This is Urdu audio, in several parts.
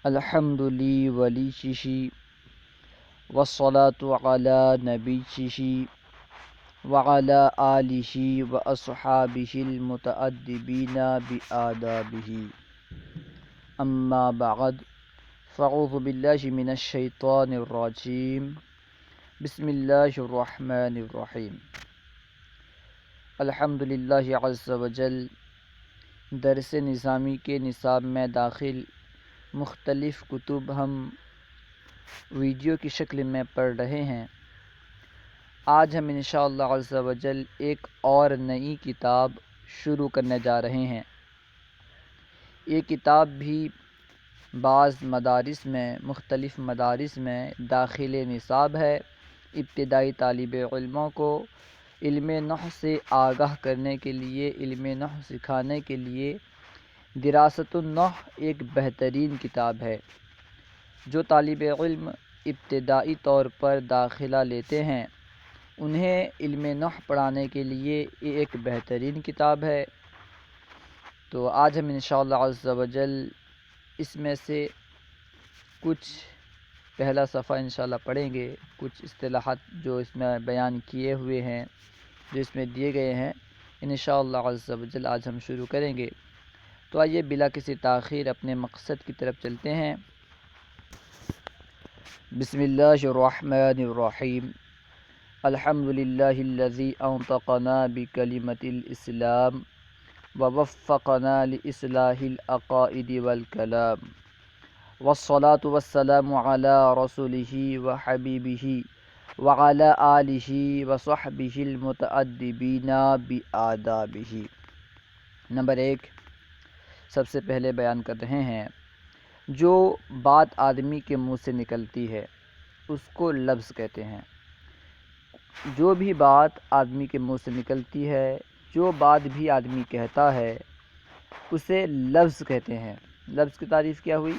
الحمد لی ولی ششی والصلاة علی نبی ششی وعلی آلہ واصحابہ المتأدبین بآدابہ اما بعد فاعوذ باللہ من الشیطان الرجیم بسم اللہ الرحمن الرحیم الحمد للہ عز وجل۔ درس نظامی کے نصاب میں داخل مختلف کتب ہم ویڈیو کی شکل میں پڑھ رہے ہیں۔ آج ہم انشاءاللہ عز وجل ایک اور نئی کتاب شروع کرنے جا رہے ہیں۔ یہ کتاب بھی بعض مدارس میں مختلف مدارس میں داخل نصاب ہے۔ ابتدائی طالب علموں کو علم نحو سے آگاہ کرنے کے لیے، علم نحو سکھانے کے لیے دراست النحو ایک بہترین کتاب ہے۔ جو طالب علم ابتدائی طور پر داخلہ لیتے ہیں انہیں علم نحو پڑھانے کے لیے یہ ایک بہترین کتاب ہے۔ تو آج ہم انشاءاللہ عز وجل اس میں سے کچھ پہلا صفحہ انشاءاللہ پڑھیں گے۔ کچھ اصطلاحات جو اس میں بیان کیے ہوئے ہیں، جو اس میں دیے گئے ہیں، انشاءاللہ عز وجل آج ہم شروع کریں گے۔ تو آئیے بلا کسی تاخیر اپنے مقصد کی طرف چلتے ہیں۔ بسم اللہ الرحمن الرحیم الحمد للہ الذی انطقنا بکلمۃ الاسلام ووفقنا لاصلاح العقائد والکلام والصلاة والسلام علی رسولہ وحبیبہ وعلی آلہ وصحبہ المتأدبین بآدابہ۔ نمبر 1 سب سے پہلے بیان کر رہے ہیں، جو بات آدمی کے منہ سے نکلتی ہے اس کو لفظ کہتے ہیں۔ جو بھی بات آدمی کے منہ سے نکلتی ہے، جو بات بھی آدمی کہتا ہے اسے لفظ کہتے ہیں۔ لفظ کی تعریف کیا ہوئی؟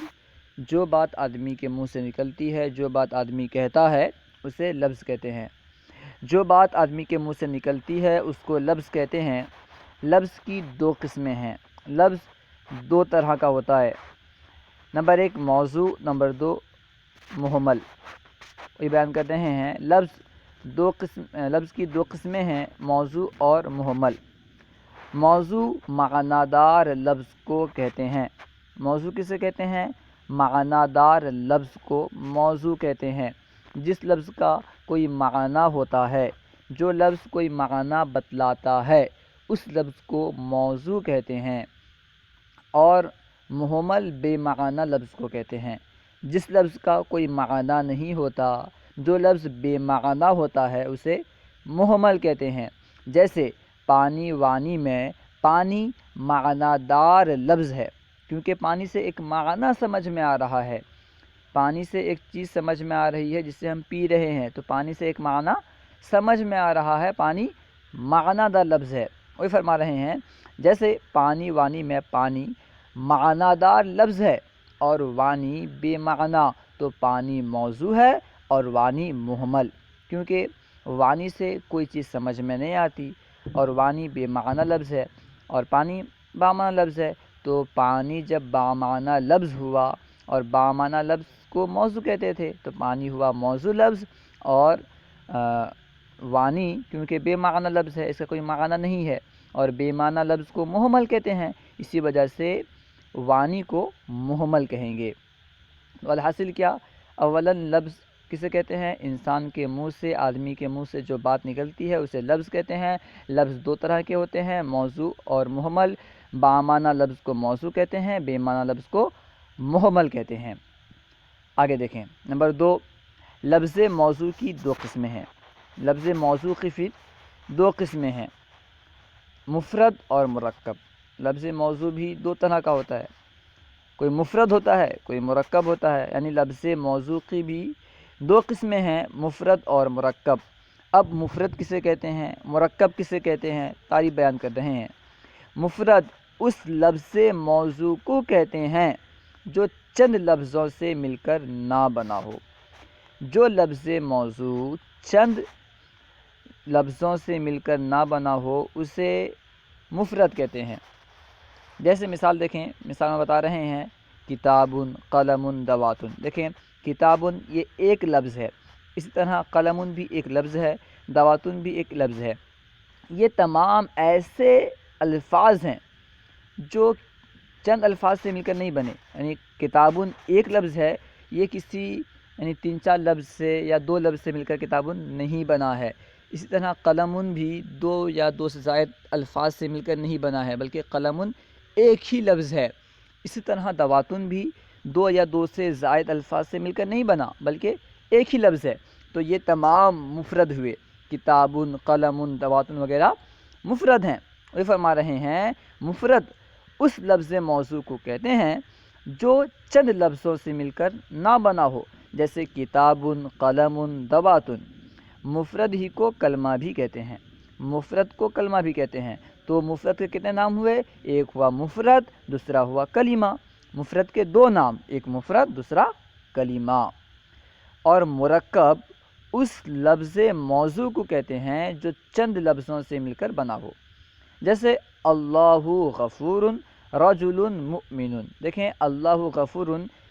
جو بات آدمی کے منہ سے نکلتی ہے، جو بات آدمی کہتا ہے اسے لفظ کہتے ہیں۔ جو بات آدمی کے منہ سے نکلتی ہے اس کو لفظ کہتے ہیں۔ لفظ کی دو قسمیں ہیں۔ لفظ دو طرح کا ہوتا ہے۔ نمبر 1 موضوع، نمبر 2 محمل۔ یہ بیان کر رہے ہیں، لفظ کی دو قسمیں ہیں، موضوع اور محمل۔ موضوع معنی دار لفظ کو کہتے ہیں۔ موضوع کسے کہتے ہیں؟ معنی دار لفظ کو موضوع کہتے ہیں۔ جس لفظ کا کوئی معنی ہوتا ہے، جو لفظ کوئی معنی بتلاتا ہے، اس لفظ کو موضوع کہتے ہیں۔ اور محمل بے معنی لفظ کو کہتے ہیں۔ جس لفظ کا کوئی معنی نہیں ہوتا، جو لفظ بے معنی ہوتا ہے اسے محمل کہتے ہیں۔ جیسے پانی وانی میں پانی معنی دار لفظ ہے، کیونکہ پانی سے ایک معنی سمجھ میں آ رہا ہے۔ پانی سے ایک چیز سمجھ میں آ رہی ہے جسے ہم پی رہے ہیں، تو پانی سے ایک معنی سمجھ میں آ رہا ہے، پانی معنی دار لفظ ہے۔ وہی فرما رہے ہیں، جیسے پانی وانی میں پانی معنی دار لفظ ہے اور وانی بے معنی، تو پانی موضوع ہے اور وانی محمل، کیونکہ وانی سے کوئی چیز سمجھ میں نہیں آتی اور وانی بے معنی لفظ ہے اور پانی بامعنی لفظ ہے۔ تو پانی جب بامعنی لفظ ہوا اور بامعنی لفظ کو موضوع کہتے تھے، تو پانی ہوا موضوع لفظ، اور وانی کیونکہ بے معنی لفظ ہے، اس کا کوئی معنی نہیں ہے، اور بے معنی لفظ کو محمل کہتے ہیں، اسی وجہ سے وانی کو محمل کہیں گے۔ والحاصل کیا؟ اولاً لفظ کسے کہتے ہیں؟ انسان کے منہ سے، آدمی کے منہ سے جو بات نکلتی ہے اسے لفظ کہتے ہیں۔ لفظ دو طرح کے ہوتے ہیں، موضوع اور محمل۔ بامعنی لفظ کو موضوع کہتے ہیں، بے معنی لفظ کو محمل کہتے ہیں۔ آگے دیکھیں، نمبر 2 لفظ موضوع کی دو قسمیں ہیں۔ لفظ موضوع کی پھر دو قسمیں ہیں، مفرد اور مرکب۔ لفظ موضوع بھی دو طرح کا ہوتا ہے، کوئی مفرد ہوتا ہے، کوئی مرکب ہوتا ہے، یعنی لفظ موضوع کی بھی دو قسمیں ہیں، مفرد اور مرکب۔ اب مفرد کسے کہتے ہیں، مرکب کسے کہتے ہیں، تعریف بیان کر رہے ہیں۔ مفرد اس لفظ موضوع کو کہتے ہیں جو چند لفظوں سے مل کر نہ بنا ہو۔ جو لفظ موضوع چند لفظوں سے مل کر نہ بنا ہو اسے مفرد کہتے ہیں۔ جیسے مثال دیکھیں، مثال میں بتا رہے ہیں کتابن، قلم، دواتن۔ دیکھیں کتابن یہ ایک لفظ ہے، اسی طرح قلم بھی ایک لفظ ہے، دواتن بھی ایک لفظ ہے۔ یہ تمام ایسے الفاظ ہیں جو چند الفاظ سے مل کر نہیں بنے، یعنی کتابن ایک لفظ ہے، یہ کسی یعنی 3-4 لفظ سے یا 2 لفظ سے مل کر کتابن نہیں بنا ہے۔ اسی طرح قلم بھی 2 یا 2 سے زائد الفاظ سے مل کر نہیں بنا ہے، بلکہ قلم ایک ہی لفظ ہے۔ اسی طرح دواتن بھی 2 یا 2 سے زائد الفاظ سے مل کر نہیں بنا، بلکہ ایک ہی لفظ ہے۔ تو یہ تمام مفرد ہوئے، کتابن، قلم، دواتن وغیرہ مفرد ہیں۔ وہ فرما رہے ہیں مفرد اس لفظ موضوع کو کہتے ہیں جو چند لفظوں سے مل کر نہ بنا ہو، جیسے کتابن، قلم، دواتن۔ مفرد ہی کو کلمہ بھی کہتے ہیں، مفرد کو کلمہ بھی کہتے ہیں۔ تو مفرد کے کتنے نام ہوئے؟ ایک ہوا مفرد، دوسرا ہوا کلمہ۔ مفرد کے 2 نام، ایک مفرد، دوسرا کلمہ۔ اور مرکب اس لفظ موضوع کو کہتے ہیں جو چند لفظوں سے مل کر بنا ہو، جیسے اللہ غفور، رجل مؤمن۔ دیکھیں اللہ غفور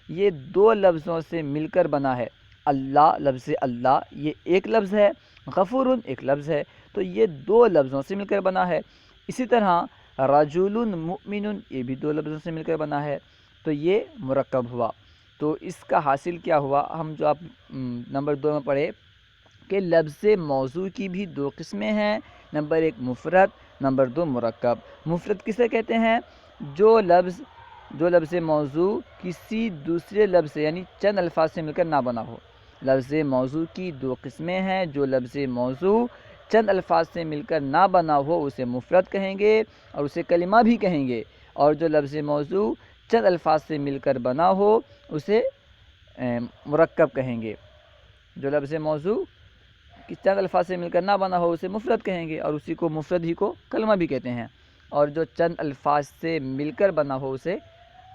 یہ 2 لفظوں سے مل کر بنا ہے۔ اللہ، لفظ اللہ یہ ایک لفظ ہے، غفور ایک لفظ ہے، تو یہ 2 لفظوں سے مل کر بنا ہے۔ اسی طرح رجل مؤمن یہ بھی 2 لفظوں سے مل کر بنا ہے، تو یہ مرکب ہوا۔ تو اس کا حاصل کیا ہوا؟ ہم جو آپ نمبر 2 میں پڑھے کہ لفظ موضوع کی بھی 2 قسمیں ہیں، نمبر 1 مفرد، نمبر 2 مرکب۔ مفرد کسے کہتے ہیں؟ جو لفظ موضوع کسی دوسرے لفظ سے یعنی چند الفاظ سے مل کر نہ بنا ہو۔ لفظ موضوع کی 2 قسمیں ہیں، جو لفظ موضوع چند الفاظ سے مل کر نہ بنا ہو اسے مفرد کہیں گے اور اسے کلمہ بھی کہیں گے، اور جو لفظ موضوع چند الفاظ سے مل کر بنا ہو اسے مرکب کہیں گے۔ جو لفظ موضوع چند الفاظ سے مل کر نہ بنا ہو اسے مفرد کہیں گے، اور اسی کو مفرد ہی کو کلمہ بھی کہتے ہیں، اور جو چند الفاظ سے مل کر بنا ہو اسے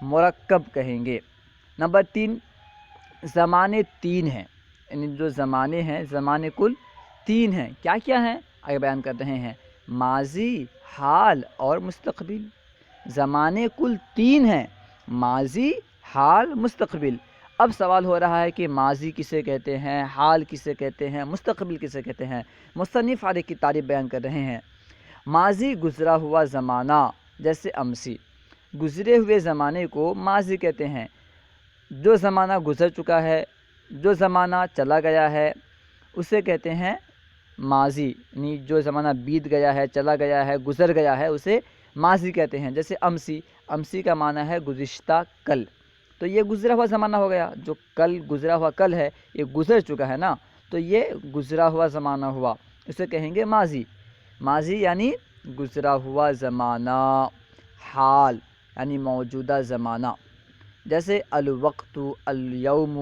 مرکب کہیں گے۔ نمبر 3 زمانے 3 ہیں، یعنی جو زمانے ہیں، زمانے کل 3 ہیں۔ کیا کیا ہیں؟ آگے بیان کر رہے ہیں، ماضی، حال اور مستقبل۔ زمانے کل 3 ہیں، ماضی، حال، مستقبل۔ اب سوال ہو رہا ہے کہ ماضی کسے کہتے ہیں، حال کسے کہتے ہیں، مستقبل کسے کہتے ہیں؟ مصنف آگے کی تعریف بیان کر رہے ہیں۔ ماضی گزرا ہوا زمانہ، جیسے امسی، گزرے ہوئے زمانے کو ماضی کہتے ہیں۔ جو زمانہ گزر چکا ہے، جو زمانہ چلا گیا ہے اسے کہتے ہیں ماضی، یعنی جو زمانہ بیت گیا ہے، چلا گیا ہے، گزر گیا ہے اسے ماضی کہتے ہیں۔ جیسے امسی، امسی کا معنی ہے گزشتہ کل، تو یہ گزرا ہوا زمانہ ہو گیا، جو کل گزرا ہوا کل ہے یہ گزر چکا ہے نا، تو یہ گزرا ہوا زمانہ ہوا، اسے کہیں گے ماضی۔ ماضی یعنی گزرا ہوا زمانہ۔ حال یعنی موجودہ زمانہ، جیسے الوقت، الیوم۔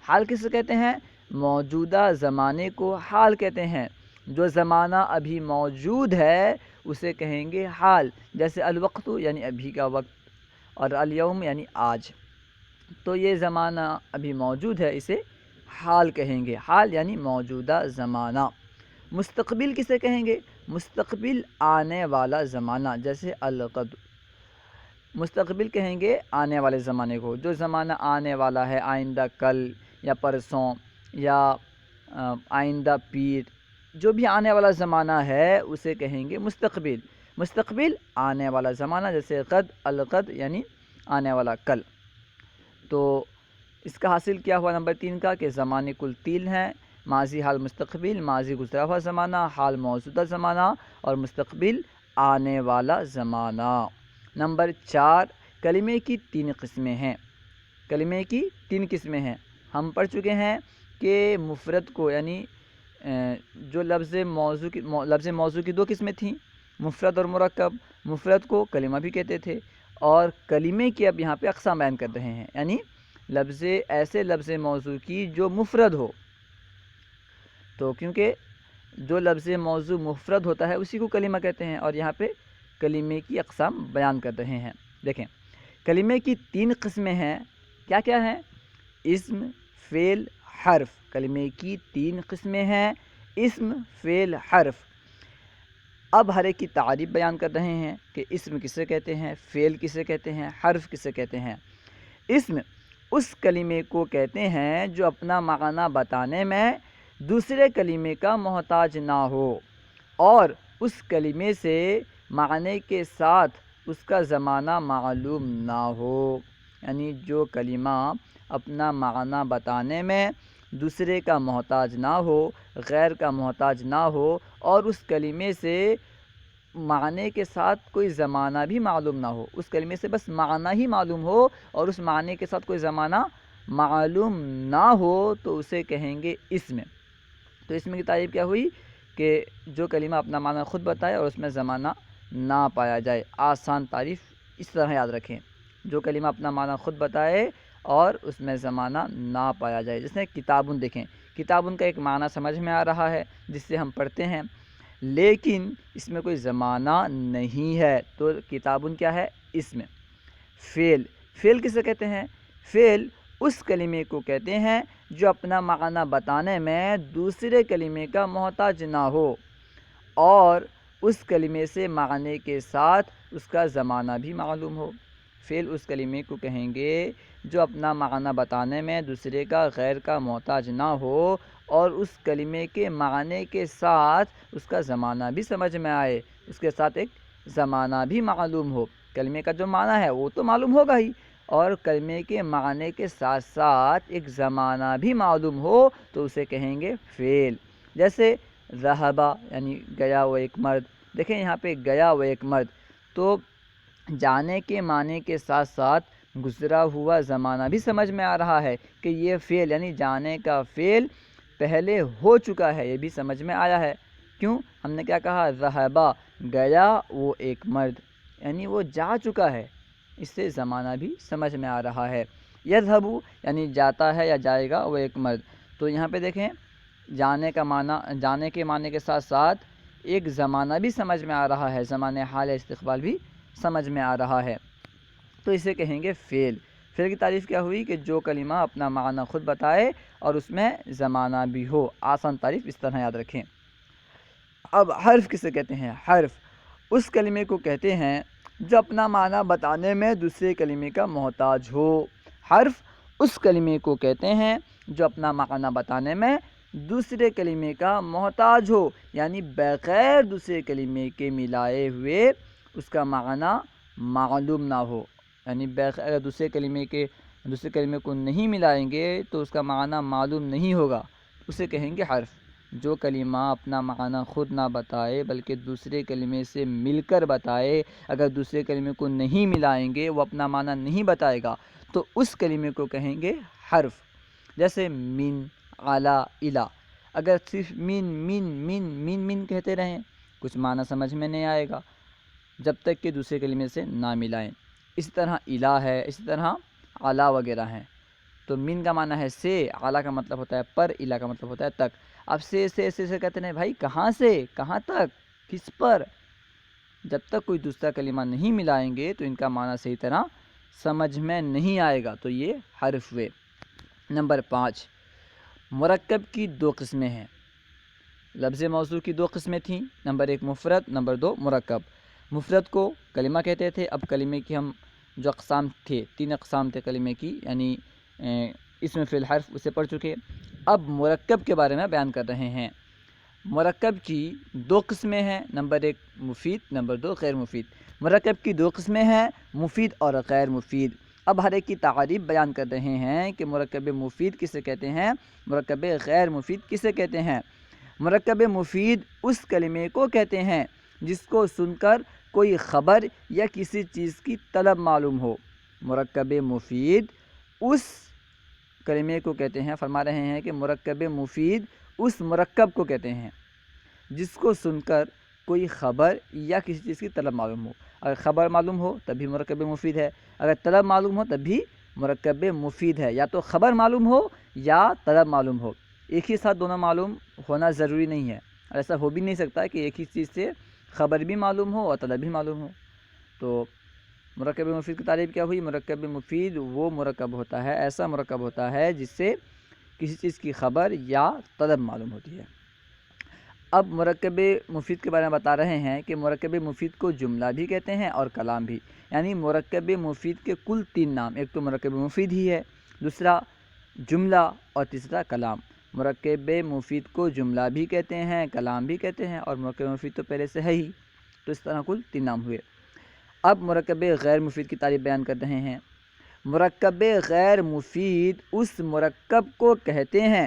حال کسے کہتے ہیں؟ موجودہ زمانے کو حال کہتے ہیں۔ جو زمانہ ابھی موجود ہے اسے کہیں گے حال، جیسے الوقت یعنی ابھی کا وقت، اور الیوم یعنی آج۔ تو یہ زمانہ ابھی موجود ہے اسے حال کہیں گے، حال یعنی موجودہ زمانہ۔ مستقبل کسے کہیں گے؟ مستقبل آنے والا زمانہ، جیسے الغد۔ مستقبل کہیں گے آنے والے زمانے کو، جو زمانہ آنے والا ہے، آئندہ کل یا پرسوں یا آئندہ پیر، جو بھی آنے والا زمانہ ہے اسے کہیں گے مستقبل۔ مستقبل آنے والا زمانہ، جیسے غد، الغد یعنی آنے والا کل۔ تو اس کا حاصل کیا ہوا نمبر 3 کا کہ زمانے کل 3 ہیں، ماضی، حال، مستقبل۔ ماضی گزرا ہوا زمانہ، حال موجودہ زمانہ، اور مستقبل آنے والا زمانہ۔ نمبر 4 کلمے کی 3 قسمیں ہیں۔ کلمے کی 3 قسمیں ہیں، ہم پڑھ چکے ہیں کہ مفرد کو یعنی جو لفظ موضوع کی 2 قسمیں تھیں، مفرد اور مرکب۔ مفرد کو کلمہ بھی کہتے تھے، اور کلمے کی اب یہاں پہ اقسام بیان کر رہے ہیں، یعنی ایسے لفظ موضوع کی جو مفرد ہو۔ تو کیونکہ جو لفظ موضوع مفرد ہوتا ہے اسی کو کلمہ کہتے ہیں، اور یہاں پہ کلمے کی اقسام بیان کر رہے ہیں۔ دیکھیں کلمے کی 3 قسمیں ہیں، کیا کیا ہیں؟ اسم، فعل، حرف۔ کلمے کی 3 قسمیں ہیں، اسم، فعل، حرف۔ اب ہر ایک کی تعریف بیان کر رہے ہیں کہ اسم کسے کہتے ہیں، فعل کسے کہتے ہیں، حرف کسے کہتے ہیں۔ اسم اس کلمے کو کہتے ہیں جو اپنا معنی بتانے میں دوسرے کلمے کا محتاج نہ ہو اور اس کلمے سے معنی کے ساتھ اس کا زمانہ معلوم نہ ہو۔ یعنی جو کلمہ اپنا معنی بتانے میں دوسرے کا محتاج نہ ہو، غیر کا محتاج نہ ہو اور اس کلمے سے معنی کے ساتھ کوئی زمانہ بھی معلوم نہ ہو، اس کلمے سے بس معنی ہی معلوم ہو اور اس معنی کے ساتھ کوئی زمانہ معلوم نہ ہو تو اسے کہیں گے اسم۔ تو اسم کی تعریف کیا ہوئی کہ جو کلمہ اپنا معنی خود بتائے اور اس میں زمانہ نہ پایا جائے۔ آسان تعریف اس طرح یاد رکھیں، جو کلمہ اپنا معنی خود بتائے اور اس میں زمانہ نہ پایا جائے۔ جس نے کتابن دیکھیں، کتابن کا ایک معنی سمجھ میں آ رہا ہے جس سے ہم پڑھتے ہیں، لیکن اس میں کوئی زمانہ نہیں ہے تو کتابن کیا ہے؟ اسم۔ فعل، فعل کسے کہتے ہیں؟ فعل اس کلمے کو کہتے ہیں جو اپنا معنی بتانے میں دوسرے کلمے کا محتاج نہ ہو اور اس کلمے سے معنی کے ساتھ اس کا زمانہ بھی معلوم ہو۔ فعل اس کلمے کو کہیں گے جو اپنا معنی بتانے میں دوسرے کا غیر کا محتاج نہ ہو اور اس کلمے کے معنی کے ساتھ اس کا زمانہ بھی سمجھ میں آئے، اس کے ساتھ ایک زمانہ بھی معلوم ہو۔ کلمے کا جو معنی ہے وہ تو معلوم ہوگا ہی، اور کلمے کے معنی کے ساتھ ساتھ ایک زمانہ بھی معلوم ہو تو اسے کہیں گے فعل۔ جیسے ذہبہ یعنی گیا وہ ایک مرد، دیکھیں یہاں پہ گیا وہ ایک مرد، تو جانے کے معنی کے ساتھ ساتھ گزرا ہوا زمانہ بھی سمجھ میں آ رہا ہے کہ یہ فعل یعنی جانے کا فعل پہلے ہو چکا ہے، یہ بھی سمجھ میں آیا ہے۔ کیوں؟ ہم نے کیا کہا؟ ذہبہ، گیا وہ ایک مرد، یعنی وہ جا چکا ہے، اس سے زمانہ بھی سمجھ میں آ رہا ہے۔ یذہب یعنی جاتا ہے یا جائے گا وہ ایک مرد، تو یہاں پہ دیکھیں جانے کا معنی، جانے کے معنی کے ساتھ ساتھ ایک زمانہ بھی سمجھ میں آ رہا ہے، زمانہ حال استقبال بھی سمجھ میں آ رہا ہے، تو اسے کہیں گے فعل۔ فعل کی تعریف کیا ہوئی کہ جو کلمہ اپنا معنی خود بتائے اور اس میں زمانہ بھی ہو۔ آسان تعریف اس طرح یاد رکھیں۔ اب حرف کسے کہتے ہیں؟ حرف اس کلمے کو کہتے ہیں جو اپنا معنی بتانے میں دوسرے کلمے کا محتاج ہو۔ حرف اس کلمے کو کہتے ہیں جو اپنا معنی بتانے میں دوسرے کلمے کا محتاج ہو، یعنی بغیر دوسرے کلمے کے ملائے ہوئے اس کا معنی معلوم نہ ہو، یعنی اگر دوسرے کلمے کو نہیں ملائیں گے تو اس کا معنی معلوم نہیں ہوگا، اسے کہیں گے حرف۔ جو کلمہ اپنا معنی خود نہ بتائے بلکہ دوسرے کلمے سے مل کر بتائے، اگر دوسرے کلمے کو نہیں ملائیں گے وہ اپنا معنی نہیں بتائے گا تو اس کلمے کو کہیں گے حرف۔ جیسے من، علی، الی، اگر صرف من من من من من کہتے رہیں کچھ معنی سمجھ میں نہیں آئے گا جب تک کہ دوسرے کلمے سے نہ ملائیں۔ اسی طرح الی ہے، اسی طرح علی وغیرہ ہیں۔ تو من کا معنی ہے سے، علی کا مطلب ہوتا ہے پر، الی کا مطلب ہوتا ہے تک۔ اب سے کہتے ہیں بھائی کہاں سے کہاں تک، کس پر؟ جب تک کوئی دوسرا کلمہ نہیں ملائیں گے تو ان کا معنی صحیح طرح سمجھ میں نہیں آئے گا، تو یہ حرف ہوئے۔ نمبر 5، مرکب کی دو قسمیں ہیں۔ لفظ موضوع کی دو قسمیں تھیں، نمبر 1 مفرد، نمبر 2 مرکب۔ مفرد کو کلمہ کہتے تھے، اب کلمے کی ہم جو اقسام تھے، 3 اقسام تھے کلمے کی، یعنی اسم فعل حرف، اسے پڑھ چکے۔ اب مرکب کے بارے میں بیان کر رہے ہیں۔ مرکب کی دو قسمیں ہیں، نمبر 1 مفید، نمبر 2 غیر مفید۔ مرکب کی دو قسمیں ہیں، مفید اور غیر مفید۔ اب ہر ایک کی تعریف بیان کر رہے ہیں کہ مرکب مفید کسے کہتے ہیں، مرکب غیر مفید کسے کہتے ہیں۔ مرکب مفید اس کلمے کو کہتے ہیں جس کو سن کر کوئی خبر یا کسی چیز کی طلب معلوم ہو۔ مرکب مفید اس کلمے کو کہتے ہیں، فرما رہے ہیں کہ مرکب مفید اس مرکب کو کہتے ہیں جس کو سن کر کوئی خبر یا کسی چیز کی طلب معلوم ہو۔ اگر خبر معلوم ہو تب بھی مرکب مفید ہے، اگر طلب معلوم ہو تب بھی مرکب مفید ہے۔ یا تو خبر معلوم ہو یا طلب معلوم ہو، ایک ہی ساتھ دونوں معلوم ہونا ضروری نہیں ہے، ایسا ہو بھی نہیں سکتا کہ ایک ہی چیز سے خبر بھی معلوم ہو اور طلب بھی معلوم ہو۔ تو مرکب مفید کی تعریف کیا ہوئی؟ مرکب مفید وہ مرکب ہوتا ہے، ایسا مرکب ہوتا ہے جس سے کسی چیز کی خبر یا طلب معلوم ہوتی ہے۔ اب مرکب مفید کے بارے میں بتا رہے ہیں کہ مرکب مفید کو جملہ بھی کہتے ہیں اور کلام بھی، یعنی مرکب مفید کے کل 3 نام، ایک تو مرکب مفید ہی ہے، دوسرا جملہ اور تیسرا کلام۔ مرکب مفید کو جملہ بھی کہتے ہیں، کلام بھی کہتے ہیں، اور مرکب مفید تو پہلے سے ہے ہی، تو اس طرح کل 3 نام ہوئے۔ اب مرکب غیر مفید کی تعریف بیان کر رہے ہیں۔ مرکب غیر مفید اس مرکب کو کہتے ہیں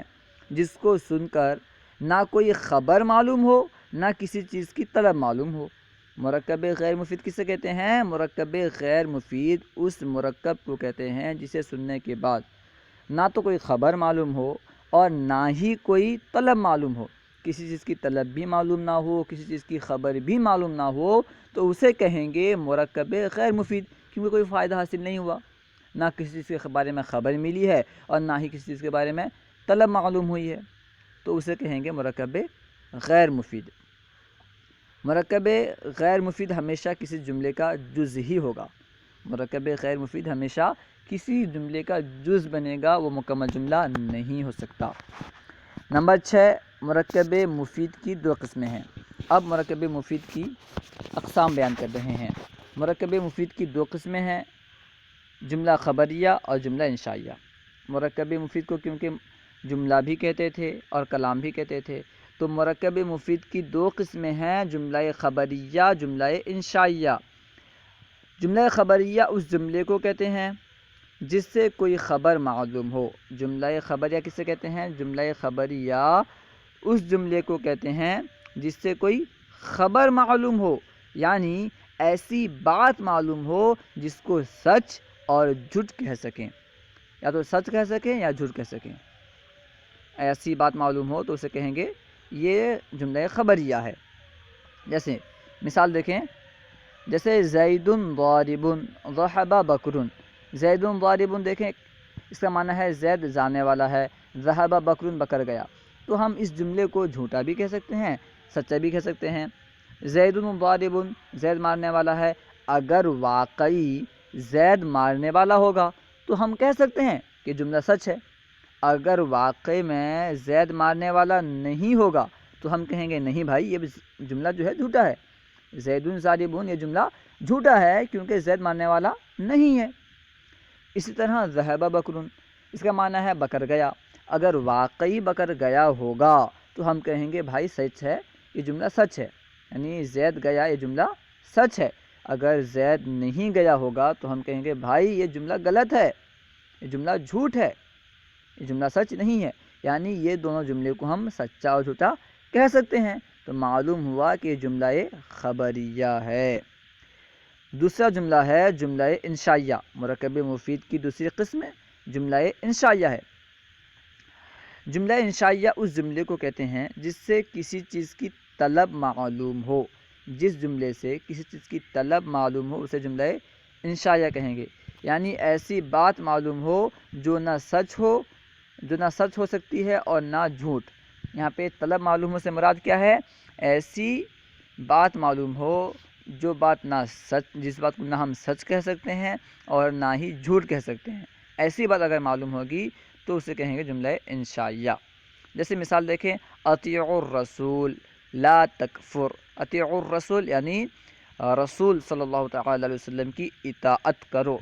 جس کو سن کر نہ کوئی خبر معلوم ہو، نہ کسی چیز کی طلب معلوم ہو۔ مرکب غیر مفید کسے کہتے ہیں؟ مرکب غیر مفید اس مرکب کو کہتے ہیں جسے سننے کے بعد نہ تو کوئی خبر معلوم ہو اور نہ ہی کوئی طلب معلوم ہو، کسی چیز کی طلب بھی معلوم نہ ہو، کسی چیز کی خبر بھی معلوم نہ ہو، تو اسے کہیں گے مرکب غیر مفید، کیونکہ کوئی فائدہ حاصل نہیں ہوا، نہ کسی چیز کے بارے میں خبر ملی ہے اور نہ ہی کسی چیز کے بارے میں طلب معلوم ہوئی ہے، تو اسے کہیں گے مرکب غیر مفید۔ مرکب غیر مفید ہمیشہ کسی جملے کا جز ہی ہوگا۔ مرکب غیر مفید ہمیشہ کسی جملے کا جز بنے گا، وہ مکمل جملہ نہیں ہو سکتا۔ نمبر 6، مرکب مفید کی 2 قسمیں ہیں۔ اب مرکب مفید کی اقسام بیان کر رہے ہیں۔ مرکب مفید کی 2 قسمیں ہیں، جملہ خبریہ اور جملہ انشائیہ۔ مرکب مفید کو کیونکہ جملہ بھی کہتے تھے اور کلام بھی کہتے تھے، تو مرکب مفید کی 2 قسمیں ہیں، جملہ خبریہ، جملہ انشائیہ۔ جملہ خبریہ اس جملے کو کہتے ہیں جس سے کوئی خبر معلوم ہو۔ جملہ خبریہ کسے کہتے ہیں؟ جملہ خبریہ اس جملے کو کہتے ہیں جس سے کوئی خبر معلوم ہو، یعنی ایسی بات معلوم ہو جس کو سچ اور جھوٹ کہہ سکیں، یا تو سچ کہہ سکیں یا جھوٹ کہہ سکیں۔ ایسی بات معلوم ہو تو اسے کہیں گے یہ جملہ خبریہ ہے۔ جیسے مثال دیکھیں، جیسے زید ضارب ذهب بکر، زید ضارب دیکھیں اس کا معنی ہے زید جانے والا ہے، ذهب بکر بکر گیا، تو ہم اس جملے کو جھوٹا بھی کہہ سکتے ہیں، سچا بھی کہہ سکتے ہیں۔ زید ضارب، زید مارنے والا ہے، اگر واقعی زید مارنے والا ہوگا تو ہم کہہ سکتے ہیں کہ جملہ سچ ہے۔ اگر واقعی میں زید مارنے والا نہیں ہوگا تو ہم کہیں گے نہیں بھائی، یہ جملہ جو ہے جھوٹا ہے، زید ضارب یہ جملہ جھوٹا ہے کیونکہ زید مارنے والا نہیں ہے۔ اسی طرح ذهب بکر، اس کا معنی ہے بکر گیا، اگر واقعی بکر گیا ہوگا تو ہم کہیں گے بھائی سچ ہے، یہ جملہ سچ ہے، یعنی زید گیا یہ جملہ سچ ہے۔ اگر زید نہیں گیا ہوگا تو ہم کہیں گے بھائی یہ جملہ غلط ہے، یہ جملہ جھوٹ ہے، یہ جملہ سچ نہیں ہے، یعنی یہ دونوں جملے کو ہم سچا اور جھوٹا کہہ سکتے ہیں، تو معلوم ہوا کہ جملہ خبریہ ہے۔ دوسرا جملہ ہے جملہ انشائیہ۔ مرکب مفید کی دوسری قسم جملہ انشائیہ ہے۔ جملہ انشائیہ اس جملے کو کہتے ہیں جس سے کسی چیز کی طلب معلوم ہو، جس جملے سے کسی چیز کی طلب معلوم ہو اسے جملہ انشائیہ کہیں گے، یعنی ایسی بات معلوم ہو جو نہ سچ ہو سکتی ہے اور نہ جھوٹ۔ یہاں پہ طلب معلوم ہو سے مراد کیا ہے؟ ایسی بات معلوم ہو جو بات جس بات کو نہ ہم سچ کہہ سکتے ہیں اور نہ ہی جھوٹ کہہ سکتے ہیں، ایسی بات اگر معلوم ہوگی تو اسے کہیں گے جملہ انشائیہ۔ جیسے مثال دیکھیں، اطیعوا الرسول لا تکفر، اطیعوا الرسول یعنی رسول صلی اللہ تعالی علیہ وسلم کی اطاعت کرو۔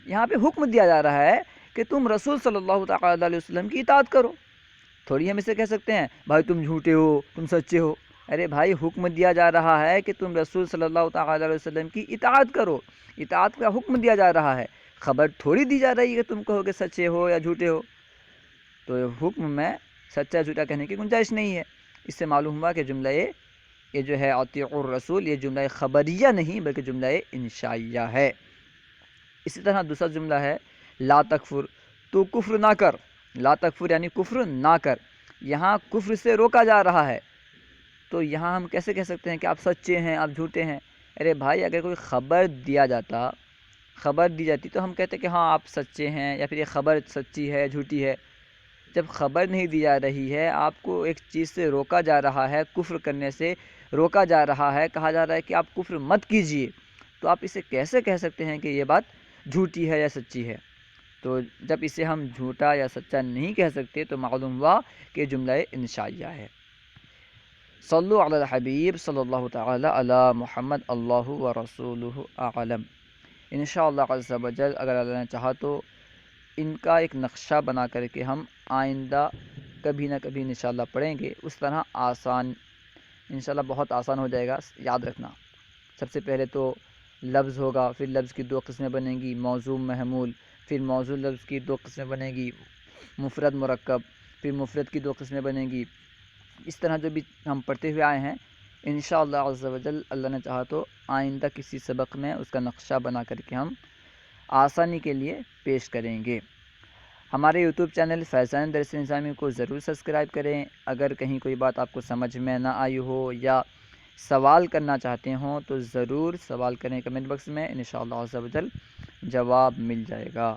یہاں پہ حکم دیا جا رہا ہے کہ تم رسول صلی اللہ تعالی علیہ وسلم کی اطاعت کرو، تھوڑی ہم اسے کہہ سکتے ہیں بھائی تم جھوٹے ہو، تم سچے ہو۔ ارے بھائی حکم دیا جا رہا ہے کہ تم رسول صلی اللہ تعالی علیہ وسلم کی اطاعت کرو، اطاعت کا حکم دیا جا رہا ہے، خبر تھوڑی دی جا رہی ہے کہ تم کہو کہ سچے ہو یا جھوٹے ہو، تو حکم میں سچا جھوٹا کہنے کی گنجائش نہیں ہے۔ اس سے معلوم ہوا کہ جملہ یہ جو ہے اطیعوا الرسول، یہ جملہ خبریہ نہیں بلکہ جملہ انشائیہ ہے۔ اسی طرح دوسرا جملہ ہے لا تکفر، تو کفر نہ کر، لا تکفر یعنی کفر نہ کر، یہاں کفر سے روکا جا رہا ہے، تو یہاں ہم کیسے کہہ سکتے ہیں کہ آپ سچے ہیں، آپ جھوٹے ہیں؟ ارے بھائی اگر کوئی خبر دی جاتی تو ہم کہتے کہ ہاں آپ سچے ہیں، یا پھر یہ خبر سچی ہے جھوٹی ہے۔ جب خبر نہیں دی جا رہی ہے، آپ کو ایک چیز سے روکا جا رہا ہے، کفر کرنے سے روکا جا رہا ہے، کہا جا رہا ہے کہ آپ کفر مت کیجیے، تو آپ اسے کیسے کہہ سکتے ہیں کہ یہ بات جھوٹی ہے یا سچی ہے؟ تو جب اسے ہم جھوٹا یا سچا نہیں کہہ سکتے تو معلوم ہوا کہ جملہ انشائیہ ہے۔ صلو علی الحبیب صلی اللہ تعالی علی محمد اللہ و رسولہ اعلم۔ انشاءاللہ عز و جل اگر اللہ نے چاہا تو ان کا ایک نقشہ بنا کر کے ہم آئندہ کبھی نہ کبھی انشاءاللہ پڑھیں گے، اس طرح آسان انشاءاللہ بہت آسان ہو جائے گا۔ یاد رکھنا، سب سے پہلے تو لفظ ہوگا، پھر لفظ کی دو قسمیں بنیں گی، موضوع محمول، پھر موضوع لفظ کی دو قسمیں بنیں گی، مفرد مرکب، پھر مفرد کی دو قسمیں بنیں گی۔ اس طرح جو بھی ہم پڑھتے ہوئے آئے ہیں انشاءاللہ عز و جل اللہ نے چاہا تو آئندہ کسی سبق میں اس کا نقشہ بنا کر کے ہم آسانی کے لیے پیش کریں گے۔ ہمارے یوٹیوب چینل فیضان درس نظامی کو ضرور سبسکرائب کریں۔ اگر کہیں کوئی بات آپ کو سمجھ میں نہ آئی ہو یا سوال کرنا چاہتے ہوں تو ضرور سوال کریں کمنٹ باکس میں، انشاءاللہ عز و جل جواب مل جائے گا۔